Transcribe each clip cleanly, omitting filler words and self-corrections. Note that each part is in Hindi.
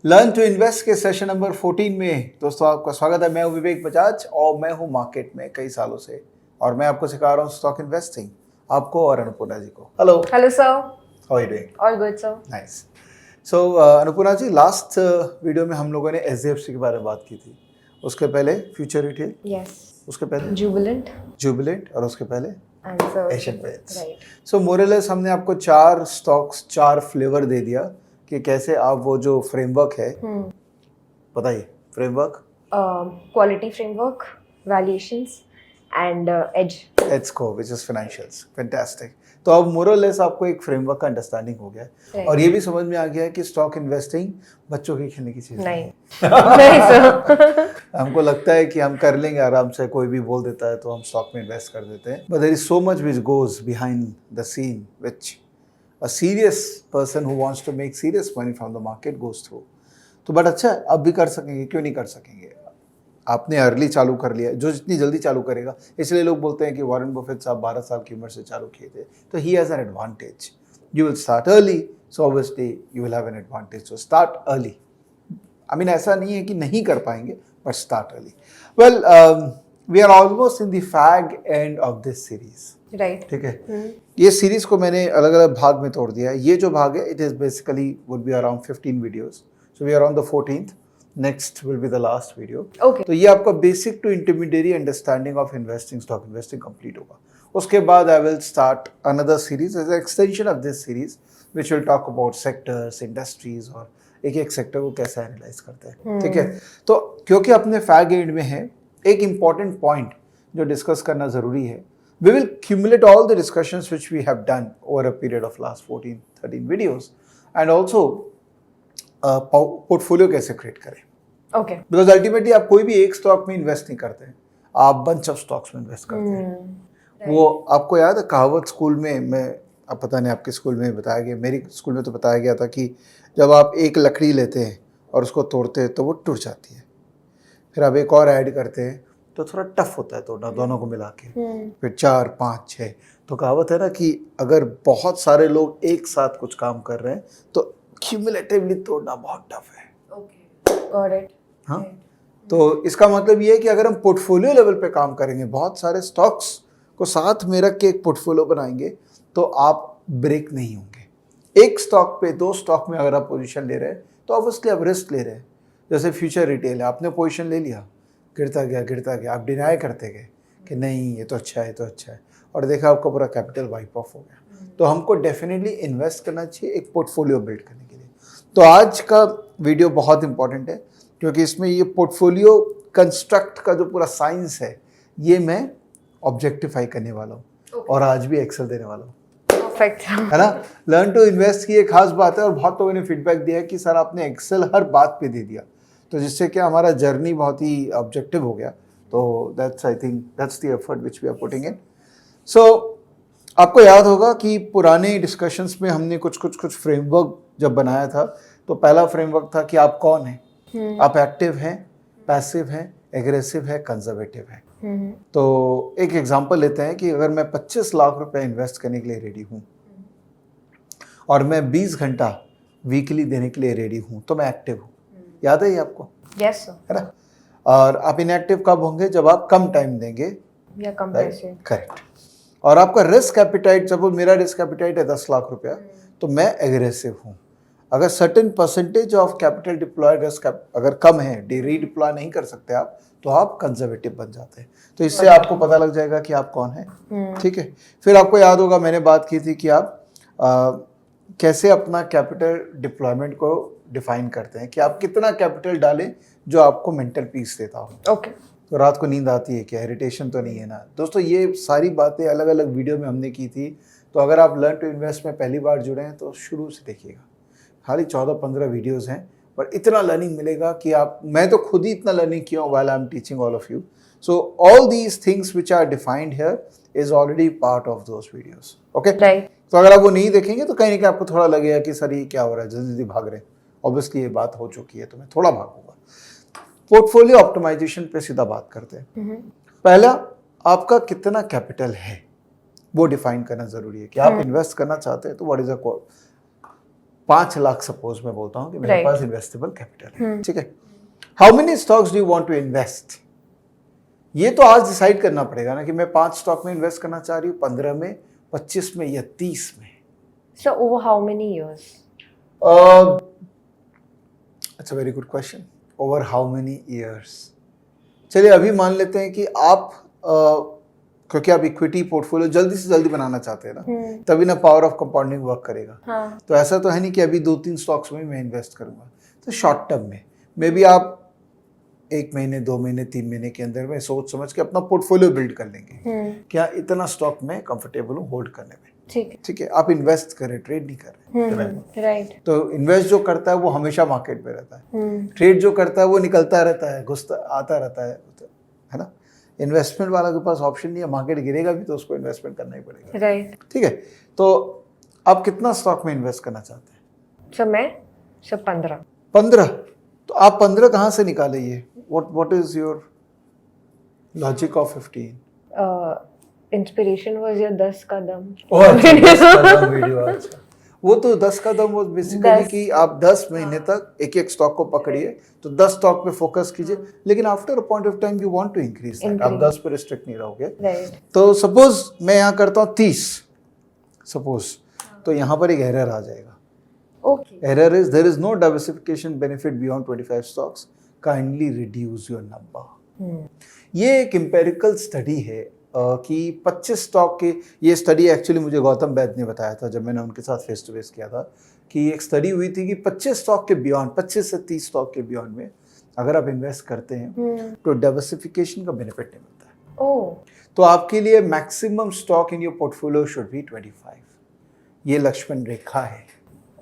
लर्न टू इन्वेस्ट के सेशन नंबर 14 में दोस्तों आपका स्वागत है। मैं हूं विवेक बजाज और मैं हूं मार्केट में कई सालों से और मैं आपको सिखा रहा हूं स्टॉक इन्वेस्टिंग, आपको और अनुपूर्णा जी को। Hello hello sir, how are you doing? All good sir. Nice. So Anupurna ji, last video में हम लोगों ने एचडीएफसी के बारे में बात की थी, उसके पहले फ्यूचर रिटेल, यस, उसके पहले जुबिलेंट और उसके पहले आंसर एशियन पेंट्स। राइट। सो मोरलेस हमने आपको 4 स्टॉक्स, 4 फ्लेवर दे दिया कि कैसे आप वो जो फ्रेमवर्क है, बताइए framework. Quality framework, valuations and edge को विच इज फाइनेंशियल्स, फैंटास्टिक। तो अब मोरलेस आपको एक फ्रेमवर्क का अंडरस्टैंडिंग हो गया है Right. और ये भी समझ में आ गया है कि स्टॉक इन्वेस्टिंग बच्चों की खेलने की चीज नहीं नहीं सर। हमको लगता है कि हम कर लेंगे आराम से, कोई भी बोल देता है तो हम स्टॉक में इन्वेस्ट कर देते हैं, but there is so much which goes behind the scene which a serious person who wants to make serious money from the market goes through. तो बट अच्छा है, अब भी कर सकेंगे, क्यों नहीं कर सकेंगे? आपने अर्ली चालू कर लिया, जो जितनी जल्दी चालू करेगा, इसलिए लोग बोलते हैं कि वॉरेन बफेट साहब 12 साल की उम्र से चालू किए थे, तो he has an advantage. You will start early, so obviously you will have an advantage, so start early. I mean ऐसा नहीं है कि नहीं कर पाएंगे, but start early. Well, we are almost in the fag end of this series, right. ठीक है। ये सीरीज को मैंने अलग अलग भाग में तोड़ दिया है। ये जो भाग है, it is basically would be around 15 videos, so we are on the 14th, next will be the last video. Okay. तो ये आपका basic to intermediate understanding of investing, stock investing complete होगा। उसके बाद I will start another series as extension of this series which will talk about sectors, industries और एक एक सेक्टर को कैसे एनालाइज करते हैं, ठीक है। तो क्योंकि अपने फैग एंड में है, एक इंपॉर्टेंट पॉइंट जो डिस्कस करना जरूरी है, we will accumulate all the discussions which we have done over a period of last 14-13 videos and also portfolio कैसे create करें, ओके। because ultimately आप कोई भी एक स्टॉक में इन्वेस्ट नहीं करते हैं, आप बंच ऑफ स्टॉक्स में इन्वेस्ट करते हैं। वो आपको याद है कहावत स्कूल में, मैं अब पता नहीं आपके स्कूल में बताया गया, मेरी स्कूल में तो बताया गया था कि जब आप एक लकड़ी लेते हैं और उसको तोड़ते हैं तो वो टूट जाती है, फिर आप एक और ऐड करते हैं तो थोड़ा टफ होता है तोड़ना, दोनों को मिला के, फिर 4, 5, 6। तो कहावत है ना कि अगर बहुत सारे लोग एक साथ कुछ काम कर रहे हैं तो क्यूमुलेटिवली तोड़ना बहुत टफ है। Okay, got it. हाँ, तो इसका मतलब ये है कि अगर हम पोर्टफोलियो लेवल पे काम करेंगे, बहुत सारे स्टॉक्स को साथ में रख के एक पोर्टफोलियो बनाएंगे, तो आप ब्रेक नहीं होंगे। एक स्टॉक पे, 2 स्टॉक में अगर आप पोजीशन ले रहे हैं तो ऑब्वियसली आप रिस्क ले रहे हैं। जैसे फ्यूचर रिटेल है, आपने पोजीशन ले लिया, गिरता गया, आप डिनाई करते गए कि नहीं ये तो अच्छा है, ये तो अच्छा है, और देखा आपका पूरा कैपिटल वाइप ऑफ हो गया। तो हमको डेफिनेटली इन्वेस्ट करना चाहिए एक पोर्टफोलियो बिल्ड करने के लिए। तो आज का वीडियो बहुत इंपॉर्टेंट है क्योंकि इसमें ये पोर्टफोलियो कंस्ट्रक्ट का जो पूरा साइंस है, ये मैं ऑब्जेक्टिफाई करने वाला हूँ और आज भी एक्सेल देने वाला हूँ, परफेक्ट है ना। लर्न टू इन्वेस्ट की एक खास बात है, और बहुत लोगों ने फीडबैक दिया है कि सर आपने एक्सेल हर बात पे दे दिया, तो जिससे क्या हमारा जर्नी बहुत ही ऑब्जेक्टिव हो गया। तो that's, I think that's the effort which we are putting in. So आपको याद होगा कि पुराने डिस्कशंस में हमने कुछ फ्रेमवर्क जब बनाया था, तो पहला फ्रेमवर्क था कि आप कौन हैं, आप एक्टिव हैं, पैसिव हैं, एग्रेसिव है, कंजर्वेटिव है। तो एक एग्जांपल लेते हैं कि अगर मैं 25 लाख रुपए इन्वेस्ट करने के लिए रेडी हूँ और मैं 20 घंटा वीकली देने के लिए रेडी हूँ, तो मैं एक्टिव हूँ। याद है ये आपको? Yes sir. है ना। और आप इनएक्टिव कब होंगे? जब आप कम टाइम देंगे, या कम पैसे। करेक्ट। और आपका रिस्क एपिटाइट, सपोज मेरा रिस्क एपिटाइट है 10 लाख रुपया, तो मैं एग्रेसिव हूँ। अगर certain percentage of capital deployed risk अगर कम है, रीडिप्लॉय नहीं कर सकते आप, तो आप कंजर्वेटिव बन जाते हैं। तो इससे आपको पता लग जाएगा कि आप कौन है, ठीक है। फिर आपको याद होगा मैंने बात की थी कि आप कैसे अपना कैपिटल डिप्लॉयमेंट को डिफाइन करते हैं, कि आप कितना कैपिटल डालें जो आपको मेंटल पीस देता हो। ओके। तो रात को नींद आती है क्या, इरिटेशन तो नहीं है ना? दोस्तों ये सारी बातें अलग अलग वीडियो में हमने की थी, तो अगर आप लर्न टू इन्वेस्ट में पहली बार जुड़े हैं तो शुरू से देखिएगा। खाली 14-15 वीडियोज़ हैं, पर इतना लर्निंग मिलेगा कि आप, मैं तो खुद ही इतना लर्निंग किया हूँ while I am teaching all of you. So all these things which are defined here is already part of those videos, okay. Right. तो अगर आप वो नहीं देखेंगे तो कहीं ना कहीं आपको थोड़ा लगेगा कि सर ये क्या हो रहा है, जल्दी जल्दी भाग रहे हैं। ऑब्वियसली ये बात हो चुकी है, तो मैं थोड़ा भागूंगा। पोर्टफोलियो ऑप्टिमाइजेशन पे सीधा बात करते हैं। पहला, आपका कितना कैपिटल है वो डिफाइन करना जरूरी है कि आप इन्वेस्ट करना चाहते हैं तो what is a 5 lakh suppose मैं बोलता हूँ कि मेरे Right. पास इन्वेस्टेबल कैपिटल है, ठीक है। How many stocks do you want to invest? ये तो आज डिसाइड करना पड़ेगा ना कि मैं 5 स्टॉक में इन्वेस्ट करना चाह रही हूँ, 15 में, 25 में या 30 में। So over how many years? It's a very good question. Over how many years? चलिए अभी मान लेते हैं कि आप क्योंकि आप इक्विटी पोर्टफोलियो जल्दी से जल्दी बनाना चाहते हैं ना, तभी ना पावर ऑफ कंपाउंडिंग वर्क करेगा। हाँ. तो ऐसा तो है नहीं कि अभी 2-3 स्टॉक्स में मैं इन्वेस्ट करूंगा। तो शॉर्ट टर्म में मे बी आप 1 महीने, 2 महीने, 3 महीने के अंदर में सोच समझ के अपना पोर्टफोलियो बिल्ड कर लेंगे। क्या इतना स्टॉक में कंफर्टेबल हूँ होल्ड करने में, ठीक है. ठीक है। आप इन्वेस्ट करें, ट्रेड नहीं कर रहे। Right. तो इन्वेस्ट जो करता है वो हमेशा मार्केट में रहता है, ट्रेड जो करता है वो निकलता रहता है, घुसता आता रहता है ना। इन्वेस्टमेंट वाला के पास ऑप्शन नहीं है, मार्केट गिरेगा भी तो उसको इन्वेस्टमेंट करना ही पड़ेगा, Right. ठीक है। तो आप कितना स्टॉक में इन्वेस्ट करना चाहते हैं? So मैं 15. 15? तो आप 15 कहाँ से निकाले ये? What is your logic of 15? Inspiration was your 10 Kadam. Video. वो तो 10 कदम वो बेसिकली 10 कि आप 10 महीने तक एक एक स्टॉक को पकड़िए, तो 10 स्टॉक पे फोकस कीजिए, लेकिन after a point of time you want to increase that. आप 10 पे रिस्ट्रिक्ट नहीं रहोगे। Right. तो सपोज मैं यहाँ करता हूँ 30 सपोज, तो यहाँ पर एक एरर आ जाएगा। Okay. Error is there is no diversification benefit beyond 25 stocks. Kindly reduce your number. ये एक empirical study है कि 25 स्टॉक के, ये स्टडी एक्चुअली मुझे गौतम वैद ने बताया था जब मैंने उनके साथ फेस टू फेस किया था, कि एक स्टडी हुई थी कि 25 स्टॉक के बियॉन्ड, 25 से 30 स्टॉक के बियॉन्ड में अगर आप इन्वेस्ट करते हैं तो डाइवर्सिफिकेशन का बेनिफिट नहीं मिलता है। Oh. तो आपके लिए maximum stock in your portfolio should be 25। ये लक्ष्मण रेखा है,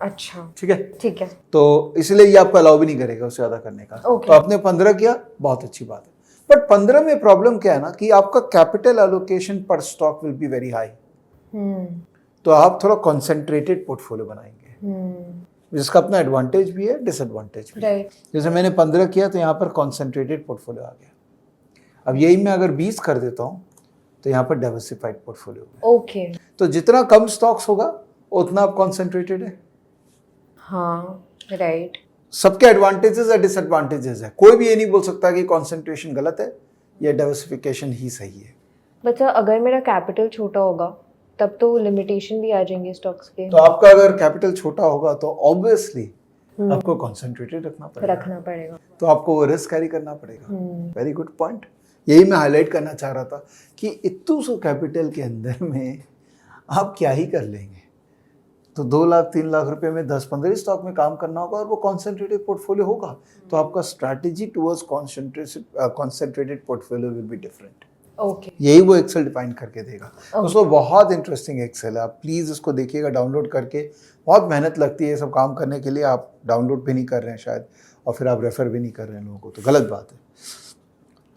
अच्छा. ठीक है। ठीक है. तो इसलिए ये आपको अलाउ भी नहीं करेगा उससे ज्यादा करने का। Okay. तो आपने 15 किया, बहुत अच्छी बात है। बट 15 में प्रॉब्लम क्या है ना कि आपका कैपिटल एलोकेशन पर stock will be very high. तो आप थोड़ा कॉन्सेंट्रेटेड पोर्टफोलियो बनाएंगे, जिसका अपना एडवांटेज भी है, डिसएडवांटेज भी है। Right. जैसे मैंने 15 किया तो यहाँ पर कॉन्सेंट्रेटेड पोर्टफोलियो आ गया। अब यही मैं अगर 20 कर देता हूँ तो यहाँ पर डाइवर्सिफाइड पोर्टफोलियो। Okay. तो जितना कम स्टॉक्स होगा उतना आप कॉन्सेंट्रेटेड है। हाँ. Right. सबके एडवांटेजेस और डिसएडवांटेजेस है, कोई भी ये नहीं बोल सकता कि कंसंट्रेशन गलत है या डाइवर्सिफिकेशन ही सही है। बच्चा अगर मेरा कैपिटल छोटा होगा तब तो लिमिटेशन भी आ जाएंगे स्टॉक्स के। तो आपका अगर कैपिटल छोटा होगा तो ऑब्वियसली आपको कंसंट्रेटेड रखना पड़ेगा, तो आपको वो रिस्क कैरी करना पड़ेगा। Very good point. यही मैं हाईलाइट करना चाह रहा था कि इतने सो कैपिटल के अंदर में आप क्या ही कर लेंगे। तो 2 लाख 3 लाख रुपए में 10-15 स्टॉक में काम करना होगा और वो कॉन्सेंट्रेटेड पोर्टफोलियो होगा, तो आपका strategy towards concentrated portfolio will be different. Okay. यही वो एक्सेल डिफाइन करके देगा। उसको बहुत इंटरेस्टिंग एक्सेल है, आप प्लीज़ इसको देखिएगा डाउनलोड करके। बहुत मेहनत लगती है ये सब काम करने के लिए, आप डाउनलोड भी नहीं कर रहे हैं शायद, और फिर आप रेफर भी नहीं कर रहे हैं लोगों को, तो गलत बात है।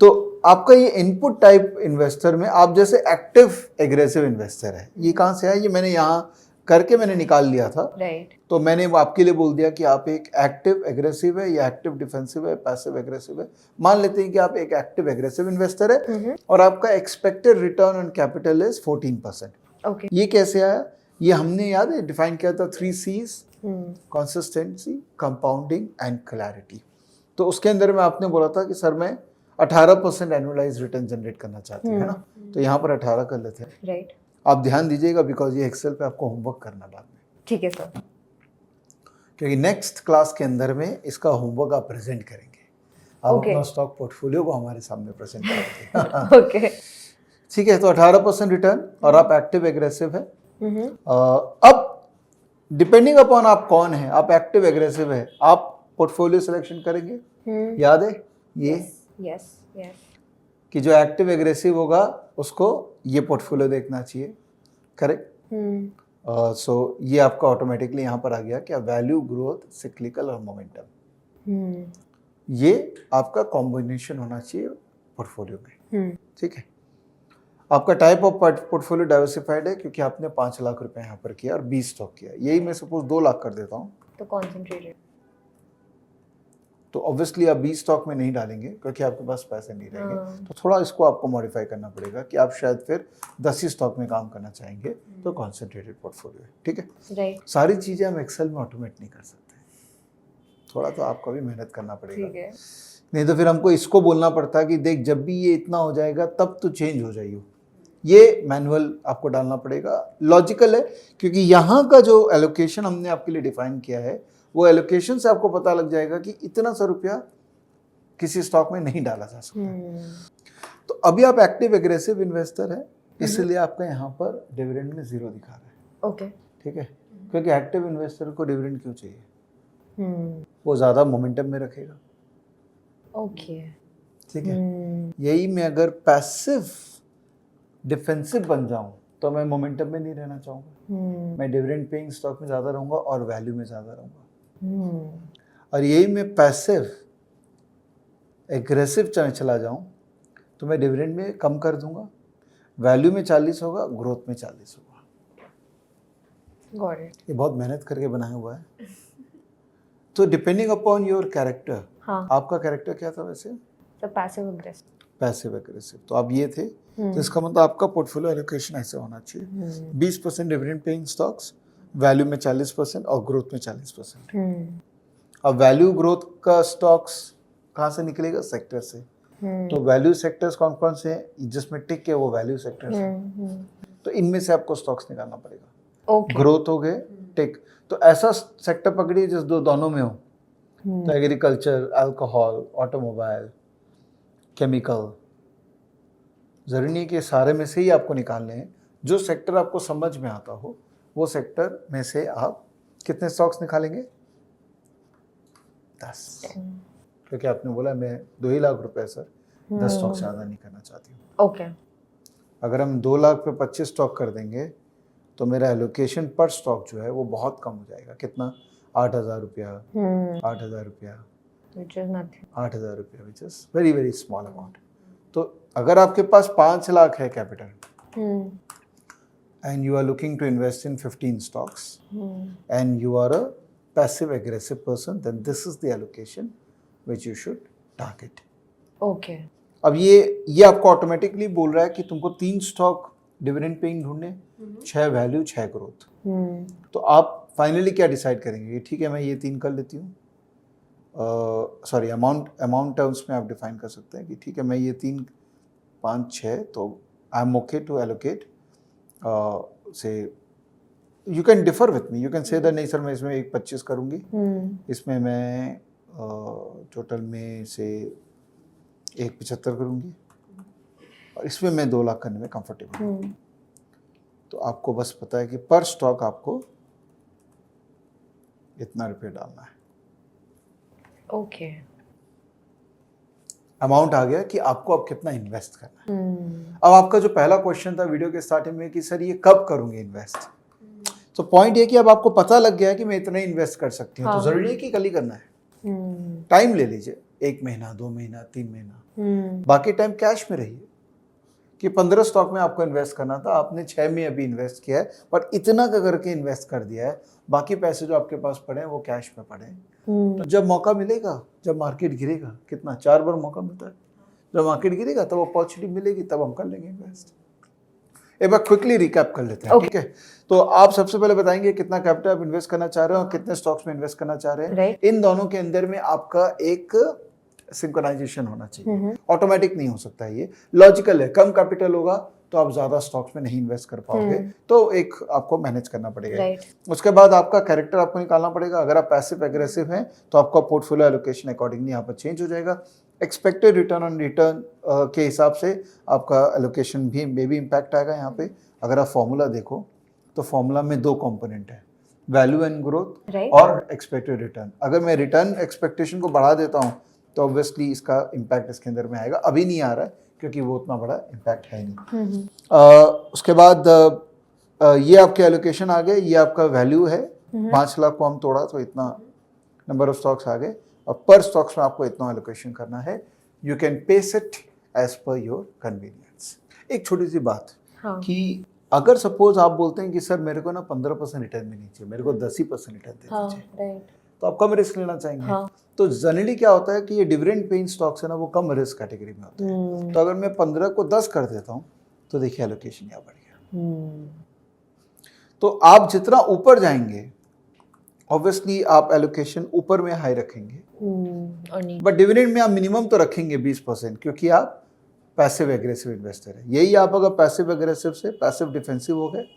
तो आपका ये इनपुट टाइप इन्वेस्टर में आप जैसे एक्टिव एग्रेसिव इन्वेस्टर है, ये कहाँ से है? ये मैंने यहाँ करके मैंने निकाल लिया था। राइट. तो मैंने वो आपके लिए बोल दिया कि आप एक एक्टिव एग्रेसिव है या एक्टिव डिफेंसिव है, पैसिव एग्रेसिव है। मान लेते हैं कि आप एक एक्टिव एग्रेसिव इन्वेस्टर है और आपका expected return on capital is 14%। Okay. ये कैसे आया? ये हमने याद है डिफाइन किया था 3 C's, consistency, compounding and clarity. तो उसके अंदर में आपने बोला था कि सर मैं 18% एनुअलाइज रिटर्न जनरेट करना चाहती हूँ, है ना? तो यहाँ पर 18 कर लेते हैं। राइट. आप ध्यान दीजिएगा बिकॉज ये एक्सेल पे आपको होमवर्क करना बाद में। ठीक है सर. क्योंकि नेक्स्ट क्लास के अंदर में इसका होमवर्क आप प्रेजेंट करेंगे। आप अपना स्टॉक पोर्टफोलियो को हमारे सामने प्रेजेंट करेंगे। ओके. ठीक है, तो 18% रिटर्न और आप एक्टिव एग्रेसिव है। अब डिपेंडिंग अपॉन आप कौन है, आप एक्टिव एग्रेसिव है, आप पोर्टफोलियो सिलेक्शन करेंगे। याद है ये? यस. यस. कि जो एक्टिव एग्रेसिव होगा उसको ये पोर्टफोलियो देखना चाहिए, करेक्ट? सो ये आपका ऑटोमेटिकली यहाँ पर आ गया क्या? वैल्यू, ग्रोथ, सिक्लिकल और मोमेंटम। ये आपका कॉम्बिनेशन होना चाहिए पोर्टफोलियो में। ठीक है, आपका टाइप ऑफ पोर्टफोलियो डाइवर्सिफाइड है क्योंकि आपने 5 लाख रुपए यहाँ पर किया और 20 स्टॉक किया। यही मैं सपोज 2 लाख कर देता हूँ तो कॉन्सेंट्रेटेड। तो ऑब्वियसली आप 20 स्टॉक में नहीं डालेंगे क्योंकि आपके पास पैसे नहीं रहेंगे। तो थोड़ा इसको आपको मॉडिफाई करना पड़ेगा कि आप शायद फिर 10 ही स्टॉक में काम करना चाहेंगे, तो कॉन्सेंट्रेटेड पोर्टफोलियो है, ठीक है। राइट, सारी चीज़ें हम एक्सेल में ऑटोमेट नहीं कर सकते, थोड़ा तो आपको भी मेहनत करना पड़ेगा, ठीक है। नहीं तो फिर हमको इसको बोलना पड़ता है कि देख जब भी ये इतना हो जाएगा तब तो चेंज हो जाइए। ये मैनुअल आपको डालना पड़ेगा। लॉजिकल है क्योंकि यहाँ का जो एलोकेशन हमने आपके लिए डिफाइन किया है वो एलोकेशन से आपको पता लग जाएगा कि इतना सा रुपया किसी स्टॉक में नहीं डाला जा सकता। तो अभी आप एक्टिव एग्रेसिव इन्वेस्टर है, इसलिए आपका यहाँ पर डिविडेंड में 0 दिखा रहा है। ओके, ठीक है, क्योंकि एक्टिव इन्वेस्टर को डिविडेंड क्यों चाहिए? वो ज़्यादा मोमेंटम में रखेगा। ओके, ठीक है, यही मैं अगर पैसिव डिफेंसिव बन जाऊं तो मैं मोमेंटम में नहीं रहना चाहूँगा, मैं डिविडेंड पेइंग स्टॉक में ज़्यादा रहूँगा और वैल्यू में ज़्यादा रहूँगा। और यही मैं पैसिव एग्रेसिव चला जाऊं तो मैं डिविडेंड में कम कर दूंगा, वैल्यू में 40 होगा, ग्रोथ में 40 होगा। Got it. ये बहुत मेहनत करके बनाया हुआ है। तो डिपेंडिंग अपॉन योर कैरेक्टर, हाँ, आपका कैरेक्टर क्या था वैसे? तो पैसिव अग्रेसिव। पैसिव एग्रेसिव, तो आप ये थे। तो इसका मतलब आपका पोर्टफोलियो एलोकेशन ऐसे होना चाहिए, 20% डिविडेंड पेइंग स्टॉक्स, वैल्यू में 40% और ग्रोथ में 40%। अब वैल्यू ग्रोथ का स्टॉक्स कहाँ से निकलेगा? सेक्टर से। तो वैल्यू सेक्टर्स कौन कौन से हैं जिसमें टिक है? वो वैल्यू सेक्टर्स हैं। तो इनमें से आपको स्टॉक्स निकालना पड़ेगा। ओके, ग्रोथ हो गए, टिक, तो ऐसा सेक्टर पकड़िए जिस दोनों में हो। तो एग्रीकल्चर, अल्कोहल, ऑटोमोबाइल, केमिकल, जरूरी नहीं कि सारे में से ही आपको निकालने हैं। जो सेक्टर आपको समझ में आता हो वो सेक्टर में से आप कितने स्टॉक्स निकालेंगे? 10, क्योंकि आपने बोला मैं 2 ही लाख रुपए सर, 10 स्टॉक ज़्यादा नहीं करना चाहती हूँ। ओके, अगर हम 2 लाख पे 25 स्टॉक कर देंगे तो मेरा एलोकेशन पर स्टॉक जो है वो बहुत कम हो जाएगा। कितना? 8,000 रुपया, 8,000 रुपया, which is nothing. 8,000 रुपया, which is very very small amount. तो अगर आपके पास 5 लाख है capital and you are looking to invest in 15 stocks and you are a passive aggressive person, then this is the allocation which you should target. Okay, अब ये आपको ऑटोमेटिकली बोल रहा है कि तुमको 3 स्टॉक डिविडेंड पेइंग ढूंढने, 6 वैल्यू, 6 ग्रोथ। तो आप फाइनली क्या डिसाइड करेंगे कि ठीक है मैं ये 3 कर लेती हूँ, सॉरी अमाउंट टर्म्स में आप डिफाइन कर सकते हैं कि ठीक है मैं ये 3, 5, 6, तो I am okay to allocate so you can differ with me, you can say that नहीं सर मैं इसमें एक 25 करूँगी, इसमें मैं टोटल में से एक 75 करूँगी और इसमें मैं 2 लाख करने में कंफर्टेबल हूँ। तो आपको बस पता है कि पर स्टॉक आपको इतना रुपये डालना है। ओके, अमाउंट आ गया कि आपको अब कितना इन्वेस्ट करना है। अब आपका जो पहला क्वेश्चन था वीडियो के स्टार्टिंग में कि सर ये कब करूँगी इन्वेस्ट, तो पॉइंट ये कि अब आपको पता लग गया है कि मैं इतना इन्वेस्ट कर सकती हूँ। तो जरूरी है कि कल ही करना है। टाइम ले लीजिए, 1 महीना, 2 महीना, 3 महीना, बाकी टाइम कैश में रहिए। कि 15 स्टॉक में आपको इन्वेस्ट करना था, आपने 6 में अभी इन्वेस्ट किया है, पर इतना का करके इन्वेस्ट कर दिया है, बाकी पैसे जो आपके पास पड़े हैं वो कैश में पड़े हैं। तो जब मौका मिलेगा, जब मार्केट गिरेगा, कितना 4 बार मौका मिलता है, जब मार्केट गिरेगा तब अपॉर्चुनिटी मिलेगी, तब हम कर लेंगे इन्वेस्ट। एक बार क्विकली रिकैप कर लेते हैं, ठीक है। तो आप सबसे पहले बताएंगे कितना कैपिटल आप इन्वेस्ट करना चाह रहे हो और कितने स्टॉक्स में इन्वेस्ट करना चाह रहे हैं। इन दोनों के अंदर में आपका एक सिंक्रोनाइजेशन होना चाहिए, ऑटोमेटिक नहीं हो सकता है, ये लॉजिकल है। कम कैपिटल होगा तो आप ज्यादा स्टॉक्स में नहीं इन्वेस्ट कर पाओगे, तो एक आपको मैनेज करना पड़ेगा। उसके बाद आपका कैरेक्टर आपको निकालना पड़ेगा। अगर आप पैसिव एग्रेसिव हैं तो आपका पोर्टफोलियो एलोकेशन अकॉर्डिंगली यहाँ पर चेंज हो जाएगा। एक्सपेक्टेड रिटर्न ऑन रिटर्न के हिसाब से आपका एलोकेशन भी में भी इम्पैक्ट आएगा यहाँ पे। अगर आप फॉर्मूला देखो तो फॉर्मूला में 2 कंपोनेंट है, वैल्यू एंड ग्रोथ और एक्सपेक्टेड रिटर्न। अगर मैं रिटर्न एक्सपेक्टेशन को बढ़ा देता हूँ तो ऑब्वियसली इसका इम्पैक्ट इसके अंदर में आएगा। अभी नहीं आ रहा है क्योंकि वो उतना बड़ा इम्पैक्ट है नहीं। उसके बाद ये आपके एलोकेशन आ गए, ये आपका वैल्यू है। 5 लाख को हम तोड़ा तो इतना नंबर ऑफ स्टॉक्स आ गए और पर स्टॉक्स में आपको इतना एलोकेशन करना है। You can pace it as per your convenience. एक छोटी सी बात कि अगर सपोज आप बोलते हैं कि सर मेरे को ना 15% रिटर्न में नहीं चाहिए, मेरे को 10% रिटर्न देना चाहिए, तो आप कम रिस्क लेना चाहेंगे। तो जनरली क्या होता है कि ये डिविडेंड पेइंग स्टॉक्स है ना, वो कम रिस्क कैटेगरी में होते हैं। तो अगर मैं 15 को 10 कर देता हूँ तो देखिए एलोकेशन यहाँ बढ़ गया। तो आप जितना ऊपर जाएंगे ऑब्वियसली आप एलोकेशन ऊपर में हाई रखेंगे, बट डिविडेंड में आप मिनिमम तो रखेंगे 20%, क्योंकि आप पैसिव एग्रेसिव इन्वेस्टर है। यही आप अगर पैसिव एग्रेसिव से पैसिव डिफेंसिव हो गए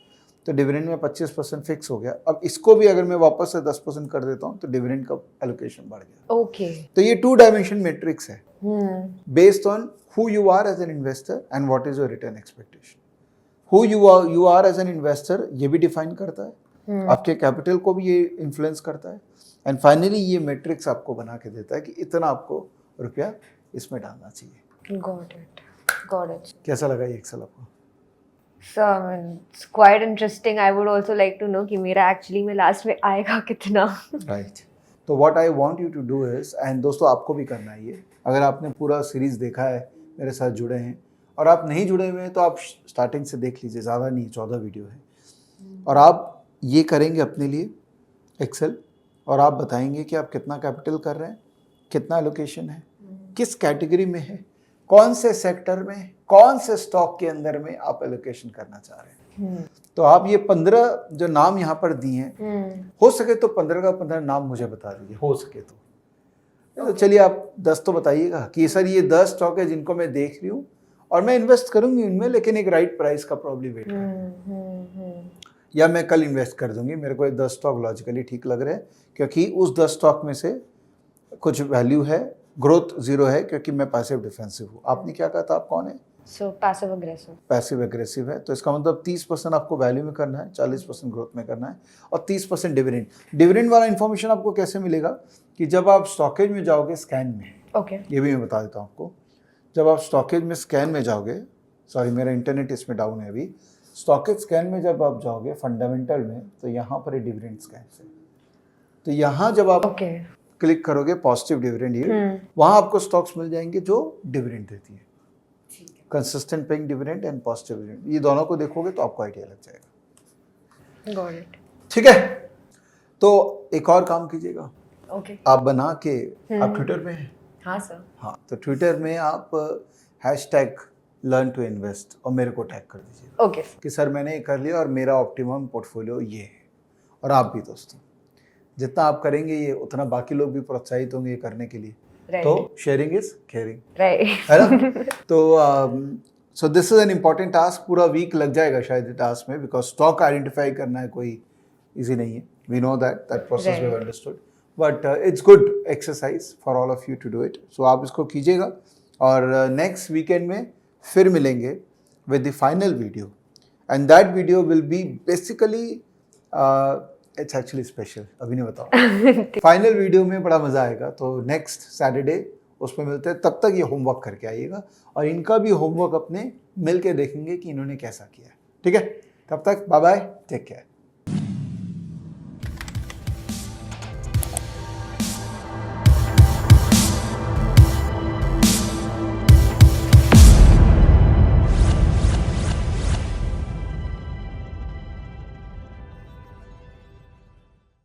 तो डिविडेंड में 25% फिक्स हो गया। अब इसको भी अगर मैं वापस से 10% कर देता हूँ तो डिविडेंड का एलोकेशन बढ़ गया। ओके। तो ये 2 डायमेंशन मैट्रिक्स है based on who you are as an investor and what is your return expectation. Who you are as an investor ये भी डिफाइन करता है, आपके कैपिटल को भी ये इन्फ्लुएंस करता है, एंड फाइनली ये मैट्रिक्स आपको बना के देता है कि इतना आपको रुपया इसमें डालना चाहिए। Got it. कैसा लगा ये एक्सेल आपको? So, it's quite interesting. I would also like to know कि मेरा actually में लास्ट में आएगा कितना। राइट। तो what I want you to do is, and दोस्तों आपको भी करना है ये, अगर आपने पूरा सीरीज देखा है, मेरे साथ जुड़े हैं, और आप नहीं जुड़े हुए हैं तो आप स्टार्टिंग से देख लीजिए, ज़्यादा नहीं 14 वीडियो है, और आप ये करेंगे अपने लिए एक्सेल, और आप बताएंगे कि आप कितना कैपिटल कर रहे हैं, कितना एलोकेशन है, किस कैटेगरी में है, कौन से सेक्टर में, कौन से स्टॉक के अंदर में आप एलोकेशन करना चाह रहे हैं। तो आप ये 15 जो नाम यहाँ पर दिए हैं, हो सके तो 15 का 15 नाम मुझे बता दीजिए, हो सके तो चलिए आप 10 तो बताइएगा कि सर ये 10 स्टॉक है जिनको मैं देख रही हूँ और मैं इन्वेस्ट करूंगी इनमें, लेकिन एक राइट प्राइस का प्रॉब्लम वेट कर, या मैं कल इन्वेस्ट कर दूंगी, मेरे को ये 10 स्टॉक लॉजिकली ठीक लग रहे हैं क्योंकि उस 10 स्टॉक में से कुछ वैल्यू है, ग्रोथ 0 है क्योंकि मैं पैसिव डिफेंसिव हूँ। आपने क्या कहा था, आप कौन है? Passive aggressive. पैसिव एग्रेसिव है, तो इसका मतलब 30% आपको वैल्यू में करना है, 40% ग्रोथ में करना है, और 30% डिविडेंड। डिविडेंड वाला इन्फॉर्मेशन आपको कैसे मिलेगा कि जब आप स्टॉकेज में जाओगे स्कैन में, ओके, ये भी मैं बता देता हूँ आपको। जब आप स्टॉकेज में स्कैन में जाओगे, सॉरी मेरा इंटरनेट इसमें डाउन है अभी, स्टॉकेज स्कैन में जब आप जाओगे फंडामेंटल में, तो यहाँ पर है डिविडेंड स्कैन से, तो यहाँ जब आप क्लिक करोगे पॉजिटिव डिविडेंड यील्ड, वहाँ आपको स्टॉक्स मिल जाएंगे जो डिविडेंड देती है, consistent paying dividend and positive dividend. ये दोनों को देखोगे तो आपको आइडिया लग जाएगा। Got it. ठीक है, तो एक और काम कीजिएगा, ओके, आप बना के, आप ट्विटर में हैं? हाँ सर। हाँ, तो ट्विटर में आप #learn2invest और मेरे को टैग कर दीजिए, ओके कि सर मैंने ये कर लिया और मेरा ऑप्टिमम पोर्टफोलियो ये है। और आप भी दोस्तों, जितना आप करेंगे ये उतना बाकी लोग भी प्रोत्साहित होंगे ये करने के लिए। तो शेयरिंग इज केयरिंग, राइट, है ना? तो so this is an important task, पूरा वीक लग जाएगा शायद ये टास्क में, बिकॉज स्टॉक आइडेंटिफाई करना है कोई इजी नहीं है, we know that process we have understood, but it's good exercise for all of you to do it. So आप इसको कीजिएगा, और नेक्स्ट वीकेंड में फिर मिलेंगे with the final video, and that video will be basically it's actually special, अभी नहीं बताओ। फाइनल वीडियो में बड़ा मज़ा आएगा, तो नेक्स्ट सैटरडे उसमें मिलते हैं। तब तक ये होमवर्क करके आइएगा, और इनका भी होमवर्क अपने मिल के देखेंगे कि इन्होंने कैसा किया है। ठीक है, तब तक बाय बाय, टेक केयर।